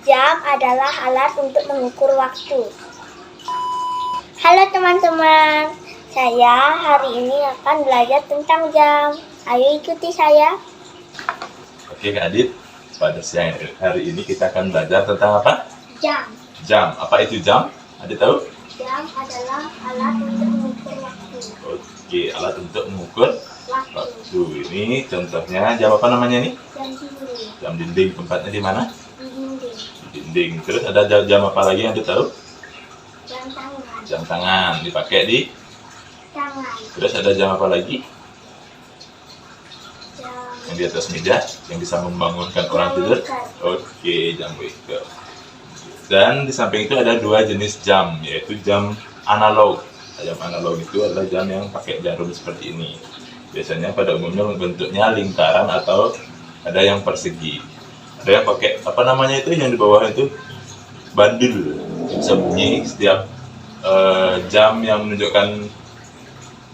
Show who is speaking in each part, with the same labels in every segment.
Speaker 1: Jam adalah alat untuk mengukur waktu. Halo teman-teman, saya hari ini akan belajar tentang jam. Ayo ikuti saya.
Speaker 2: Oke Kak Adit, pada siang hari ini kita akan belajar tentang apa?
Speaker 1: Jam.
Speaker 2: Jam. Apa itu jam? Adit tahu?
Speaker 1: Jam adalah alat untuk mengukur waktu.
Speaker 2: Oke, alat untuk mengukur waktu. Ini contohnya jam apa namanya nih?
Speaker 1: Jam dinding.
Speaker 2: Jam dinding. Tempatnya di mana?
Speaker 1: Di dinding.
Speaker 2: Di dinding. Terus ada jam apa lagi yang Adit tahu?
Speaker 1: Jam tangan.
Speaker 2: Jam tangan. Dipakai di
Speaker 1: Tangan.
Speaker 2: Terus ada jam apa lagi?
Speaker 1: Jam.
Speaker 2: Yang di atas meja, yang bisa membangunkan orang tidur. Oke, jam waker. Dan di samping itu ada dua jenis jam, yaitu jam analog. Jam analog itu adalah jam yang pakai jarum seperti ini. Biasanya pada umumnya bentuknya lingkaran atau ada yang persegi. Ada yang pakai apa namanya itu yang di bawah itu bandul. Bisa bunyi setiap jam yang menunjukkan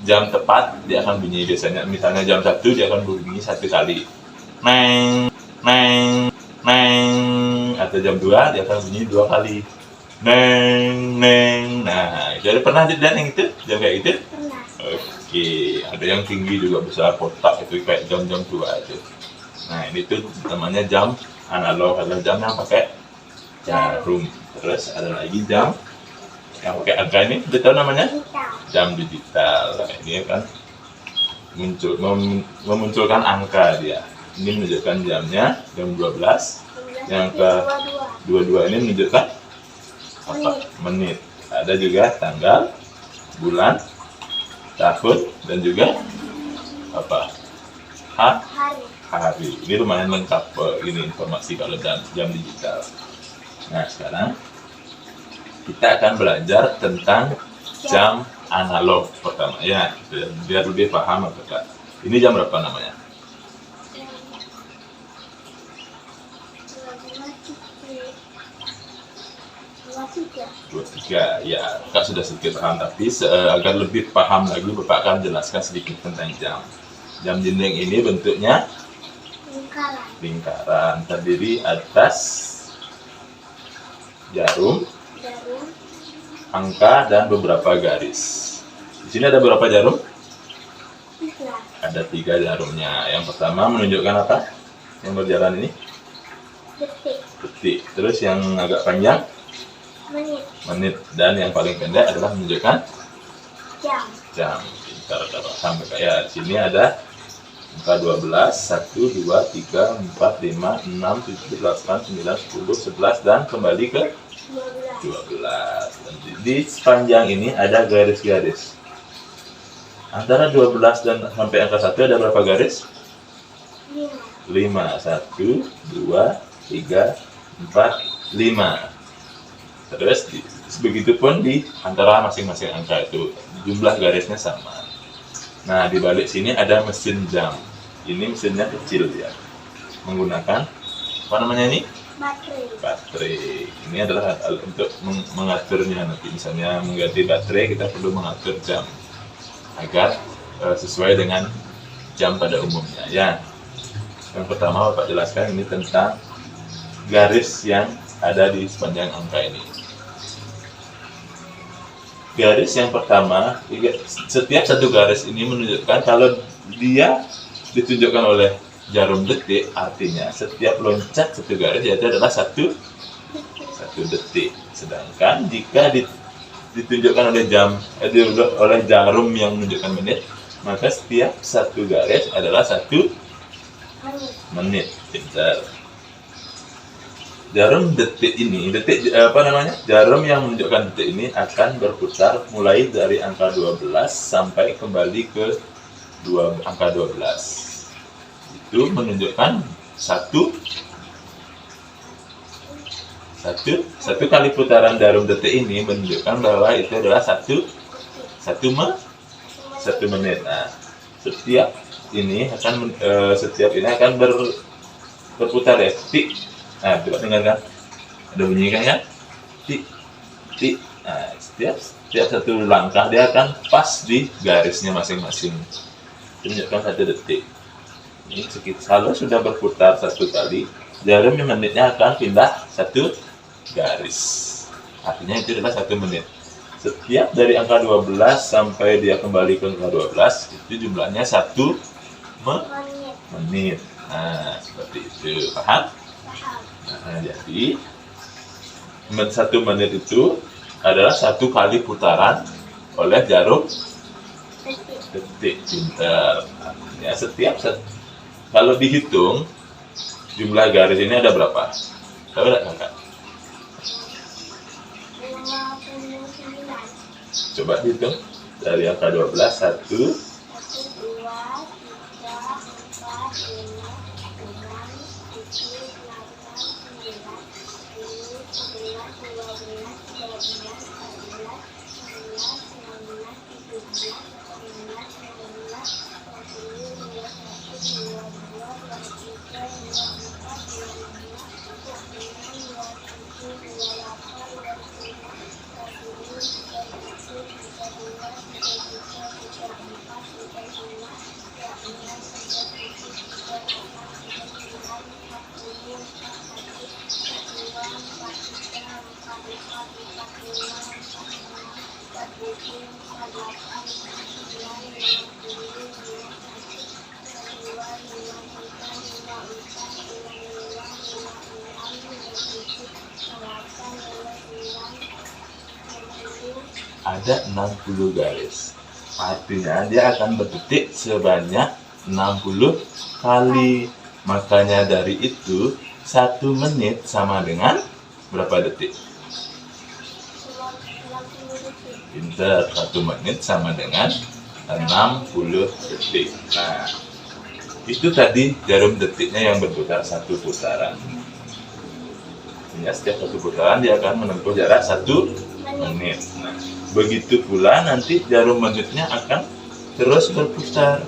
Speaker 2: jam tepat dia akan bunyi. Biasanya misalnya jam 1 dia akan bunyi 1 kali. Neng, neng, neng. Atau jam 2 dia akan bunyi 2 kali. Neng, neng. Nah, jadi pernah lihat yang itu? Jam kayak gitu?
Speaker 1: Pernah.
Speaker 2: Oke, ada yang tinggi juga besar kotak itu kayak jam-jam tua itu. Nah, ini tuh namanya jam analog, adalah jam yang pakai jarum. Terus ada lagi jam yang pakai angka ini, udah tahu namanya?
Speaker 1: Digital.
Speaker 2: Jam digital. Nah, ini kan memunculkan angka dia. Ini menunjukkan jamnya jam 12. Yang ke 22 ini menunjukkan apa? Menit. Ada juga tanggal, bulan, tahun, dan juga apa?
Speaker 1: Hari.
Speaker 2: Hari. Ini lumayan lengkap ini informasi kalau jam digital. Nah, sekarang kita akan belajar tentang jam analog pertama ya, biar lebih paham Kak. Ini jam berapa namanya?
Speaker 1: Dua
Speaker 2: 23. Ya, Kak sudah sedikit paham, tapi agar lebih paham lagi Bapak akan jelaskan sedikit tentang jam. Jam dinding ini bentuknya lingkaran, terdiri atas jarum, angka, dan beberapa garis. Di sini ada berapa jarum? Ada 3 jarumnya. Yang pertama menunjukkan apa? Yang berjalan ini? Detik. Terus yang agak panjang? Menit. Dan yang paling pendek adalah menunjukkan jam. Pintar sampai kayak di sini ada angka 12, 1, 2, 3, 4, 5, 6, 7, 8, 9, 10, 11 dan kembali ke 12. Dan di sepanjang ini ada garis-garis. Antara 12 dan sampai angka 1 ada berapa garis? 5. 1, 2, 3, 4, 5. Terus begitupun di antara masing-masing angka itu jumlah garisnya sama. Nah, di balik sini ada mesin jam. Ini mesinnya kecil ya. Menggunakan apa namanya ini? Baterai. Ini adalah untuk mengaturnya nanti. Misalnya mengganti baterai, kita perlu mengatur jam agar sesuai dengan jam pada umumnya ya. Yang pertama Bapak jelaskan ini tentang garis yang ada di sepanjang angka ini. Garis yang pertama, setiap satu garis ini menunjukkan kalau dia ditunjukkan oleh jarum detik, artinya setiap loncat satu garis itu adalah satu detik. Sedangkan jika ditunjukkan oleh oleh jarum yang menunjukkan menit, maka setiap satu garis adalah 1 menit. Pintar. Jarum detik ini, jarum yang menunjukkan detik ini akan berputar mulai dari angka 12 sampai kembali ke angka 12. Itu menunjukkan satu kali putaran jarum detik ini menunjukkan bahwa itu adalah satu menit. Nah, setiap ini akan berputar ya, tik. Nah, coba dengarkan. Ada bunyi kan ya? Tik, tik. Nah, setiap satu langkah dia akan pas di garisnya masing-masing. Tunjukkan 1 detik. Ini kalau sudah berputar 1 kali, jarum menitnya akan pindah satu garis. Artinya itu adalah 1 menit. Setiap dari angka 12 sampai dia kembali ke angka 12, itu jumlahnya 1 menit. Nah, seperti itu. Paham? Nah, jadi 1 menit itu adalah 1 kali putaran oleh jarum detik. Pintar. Ya, kalau dihitung jumlah garis ini ada berapa? Tahu nggak kakak?
Speaker 1: 59.
Speaker 2: Coba hitung dari angka 12, 1,
Speaker 1: 1, 2, 3, 4, 5, 6, 7, 8, 9, 10, 11, 12, 13, 14, 15, 16, 17, 18, 19, 20, 21, 22, 23,
Speaker 2: ada 60 garis. Artinya dia akan berdetik sebanyak 60 kali. Makanya dari itu 1 menit sama dengan berapa detik? Pintar, 1 menit sama dengan 60 detik. Nah, itu tadi jarum detiknya yang berputar 1 putaran. Ya, setiap 1 putaran dia akan menempuh jarak 1 menit. Nah, begitu pula nanti jarum menitnya akan terus berputar.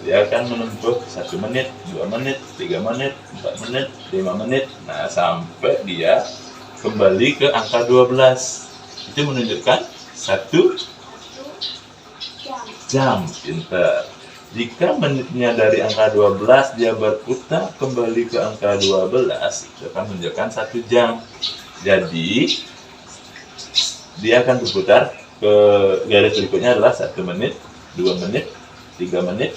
Speaker 2: Dia akan menempuh 1 menit, 2 menit, 3 menit, 4 menit, 5 menit. Nah, sampai dia kembali ke angka 12. Itu menunjukkan 1 jam. Pintar. Jika menitnya dari angka 12 dia berputar kembali ke angka 12, itu akan menunjukkan 1 jam. Jadi dia akan berputar ke garis berikutnya adalah 1 menit, 2 menit, 3 menit,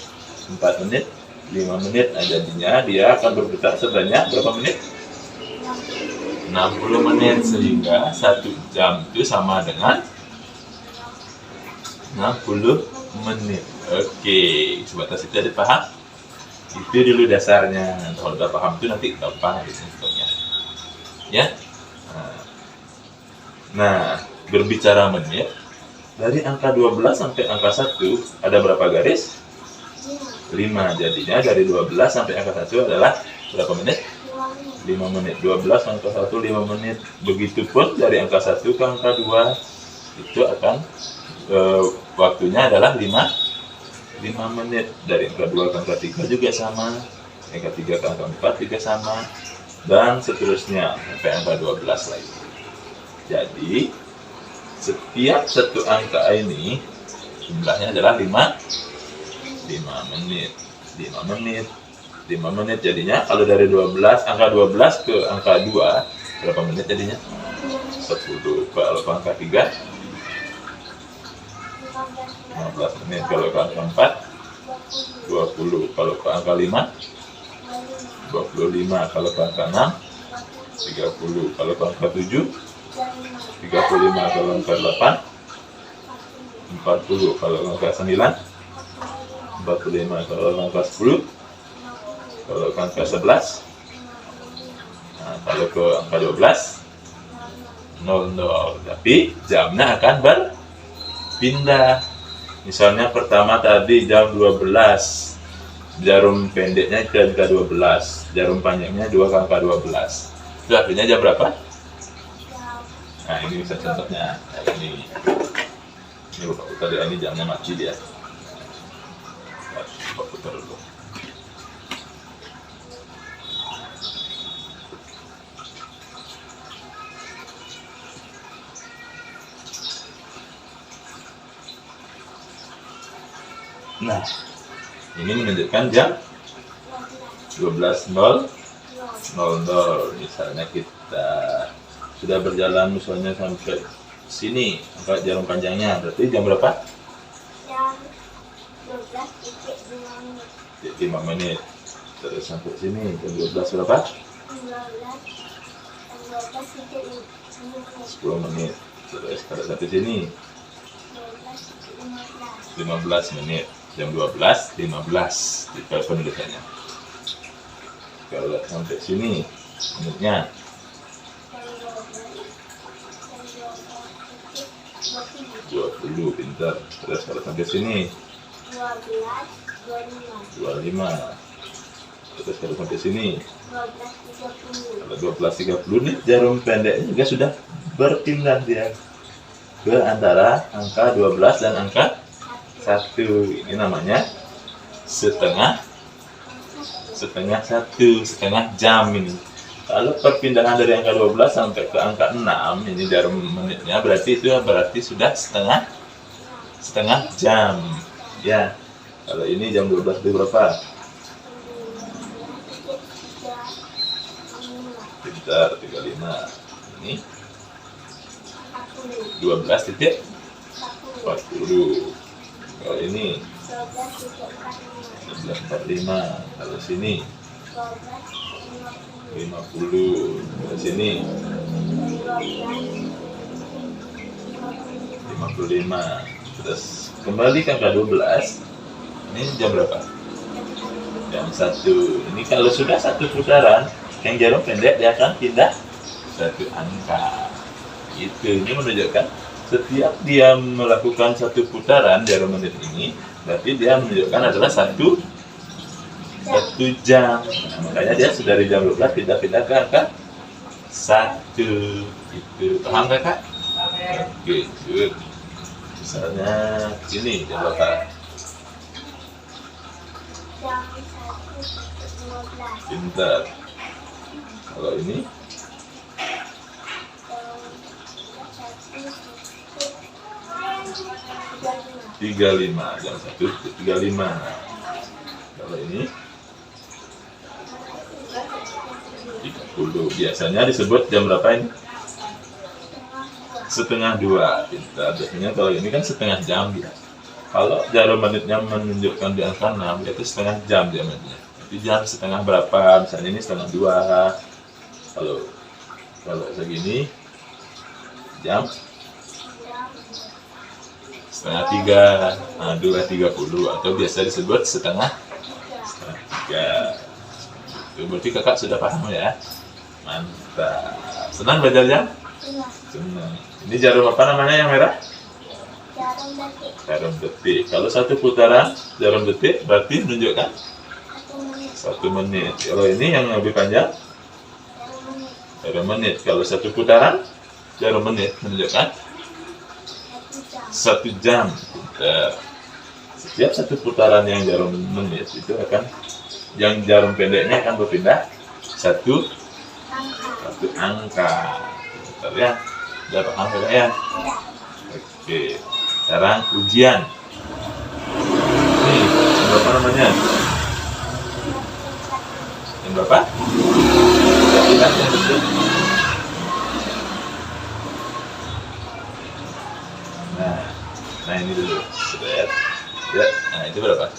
Speaker 2: 4 menit, 5 menit. Nah, jadinya dia akan berputar sebanyak berapa menit? 60 menit, sehingga 1 jam itu sama dengan 60 menit. Oke, sebatas itu ada paham? Itu dulu dasarnya. Kalau udah paham itu nanti gampang hitungnya. Ya. Nah, berbicara menit, dari angka 12 sampai angka 1 ada berapa garis? 5. Jadinya dari 12 sampai angka 1 adalah berapa menit? 5 menit. 12 angka 1 5 menit. Begitupun dari angka 1 ke angka 2 itu akan waktunya adalah 5 menit. Dari angka 2 ke angka 3 juga sama. Angka 3 ke angka 4 juga sama. Dan seterusnya sampai angka 12 lagi. Jadi setiap 1 angka ini jumlahnya adalah 5 menit. 5 menit. 5 menit jadinya kalau dari 12, angka 12 ke angka 2 berapa menit jadinya? 10. Kalau ke angka 3 15 menit. Kalau ke angka 4 20. Kalau ke angka 5 25. Kalau ke angka 6 30. Kalau ke angka 7 35. Kalau angka 8 40. Kalau angka 9 45. Kalau angka 10 kalau ke angka 11 nah, kalau ke angka 12 00. Tapi jamnya akan berpindah. Misalnya pertama tadi jam 12, jarum pendeknya ke angka 12, jarum panjangnya 2 ke angka 12. Itu artinya jam berapa? Nah, ini bisa contohnya. Nah, ini Bapak putar ya, ini jamnya mati dia. Bapak putar dulu. Nah, ini menunjukkan jam 12.00 00. Misalnya kita sudah berjalan misalnya sampai sini, angka jarum panjangnya berarti jam berapa?
Speaker 1: Jam 12.5 menit.
Speaker 2: 5 menit. Terus sampai sini jam 12 berapa? 10 menit. Terus kalau sampai sini 15 menit. Jam 12, 15 di penulisannya. Kalau sampai sini menitnya 20, pintar. Terus kalau sampai sini 25. Terus kalau sampai sini
Speaker 1: 12.30.
Speaker 2: kalau 12.30 nih jarum pendeknya juga sudah berpindah dia ke antara angka 12 dan angka 1. Ini namanya setengah jam ini. Kalau perpindahan dari angka 12 sampai ke angka 6 ini jarum menitnya berarti sudah setengah jam. Ya. Kalau ini jam 12 itu berapa? Pintar, 35. Ini 12.40. Kalau ini 11.45. Kalau sini 50. Kalau sini 55. Terus kembali ke angka 12. Ini jam berapa? Jam 1. Ini kalau sudah satu putaran, yang jarum pendek dia akan pindah satu angka. Ini menunjukkan setiap dia melakukan satu putaran jarum menit ini, berarti dia menunjukkan adalah satu jam. Nah, makanya dia sudah dari jam 12 pindah-pindah ke angka 1. Itu paham kakak? Oke, good. Misalnya ini jam berapa?
Speaker 1: Jam 1.15.
Speaker 2: Pintar. Kalau ini 35. Jam 1.35. Kalau ini 30. Biasanya disebut jam berapa ini? Setengah 2. Pintar. Biasanya kalau ini kan setengah jam dia. Kalau jarum menitnya menunjukkan di angka 6, itu setengah jam jamannya. Jadi jam setengah berapa? Misalnya ini setengah 2. Kalau segini jam setengah 3. Nah, 2.30 atau biasa disebut setengah 3. Itu berarti kakak sudah paham ya? Mantap. Senang belajarnya? Senang. Ini jarum apa namanya yang merah?
Speaker 1: Jarum detik.
Speaker 2: Jarum detik. Kalau satu putaran jarum detik berarti menunjukkan 1 menit. Kalau ini yang lebih panjang jarum menit. Kalau satu putaran jarum menit menunjukkan 1 jam. Setiap satu putaran yang jarum menit itu akan, yang jarum pendeknya akan berpindah satu angka. Bentar ya, udah paham ya? Oke, sekarang ujian. Ini berapa namanya? Yang berapa? Nah ini dulu. Sudah ya. Nah itu berapa?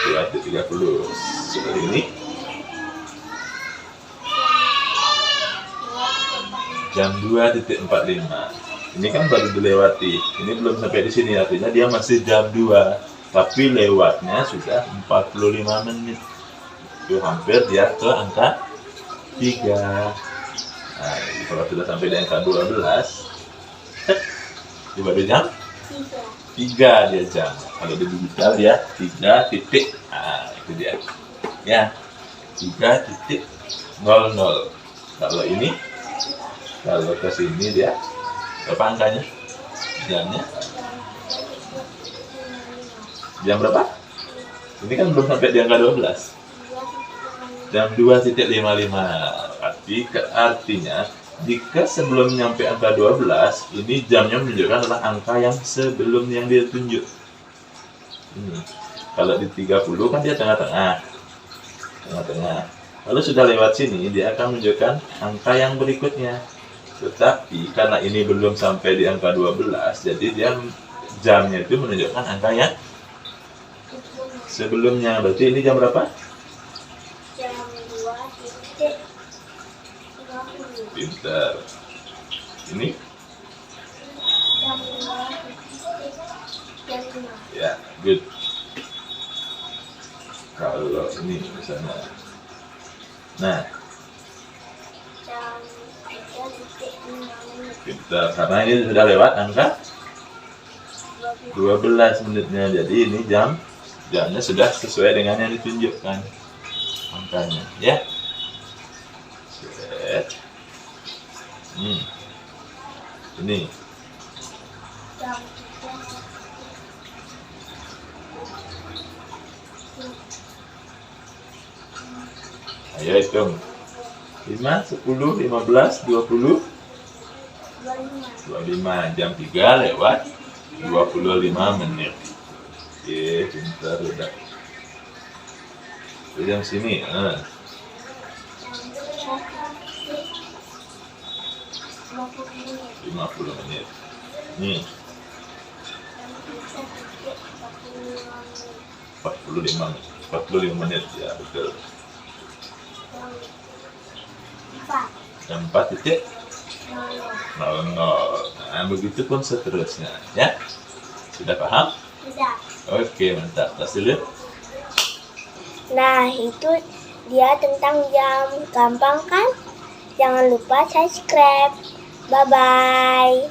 Speaker 2: 2.30. Seperti ini. Jam 2.45. Ini kan baru dilewati. Ini belum sampai di sini, artinya dia masih jam 2. Tapi lewatnya sudah 45 menit. Itu hampir dia ke angka 3. Nah, kalau sudah sampai di angka 12, coba dia jam 3 dia jam. Kalau di digital dia 3 titik. Nah, itu dia. Ya, 3.00. Kalau ini, kalau ke sini dia berapa angkanya? Jamnya? Jam berapa? Ini kan belum sampai di angka 12. Jam 2.55. Artinya jika sebelum nyampe angka 12, ini jamnya menunjukkan adalah angka yang sebelum yang dia tunjuk. Ini. Kalau di 30 kan dia tengah-tengah. Tengah-tengah. Lalu sudah lewat sini, dia akan menunjukkan angka yang berikutnya. Tetapi karena ini belum sampai di angka 12, jadi dia jamnya itu menunjukkan angka yang sebelumnya. Berarti ini jam berapa?
Speaker 1: Jam 2.50.
Speaker 2: Pintar. Ini?
Speaker 1: Jam 2. Jam 5.
Speaker 2: Ya, good. Kalau ini misalnya. Nah,
Speaker 1: Jam 3.05.
Speaker 2: pintar. Karena ini sudah lewat angka 12 menitnya. Jadi ini jamnya sudah sesuai dengan yang ditunjukkan angkanya, ya. Set. Ini
Speaker 1: Jam 3.
Speaker 2: ayo hitung 5, 10, 15, 20, 25. Jam 3 lewat 25 menit. Oke, pintar udah. Itu jam sini. 50 menit. Nih, 45 menit ya, betul. Jam 4 titik 00. Nah, begitu pun seterusnya, ya. Sudah paham?
Speaker 1: Sudah.
Speaker 2: Oke, mantap. Tas dulu.
Speaker 1: Nah, itu dia tentang jam. Gampang kan? Jangan lupa subscribe. Bye-bye.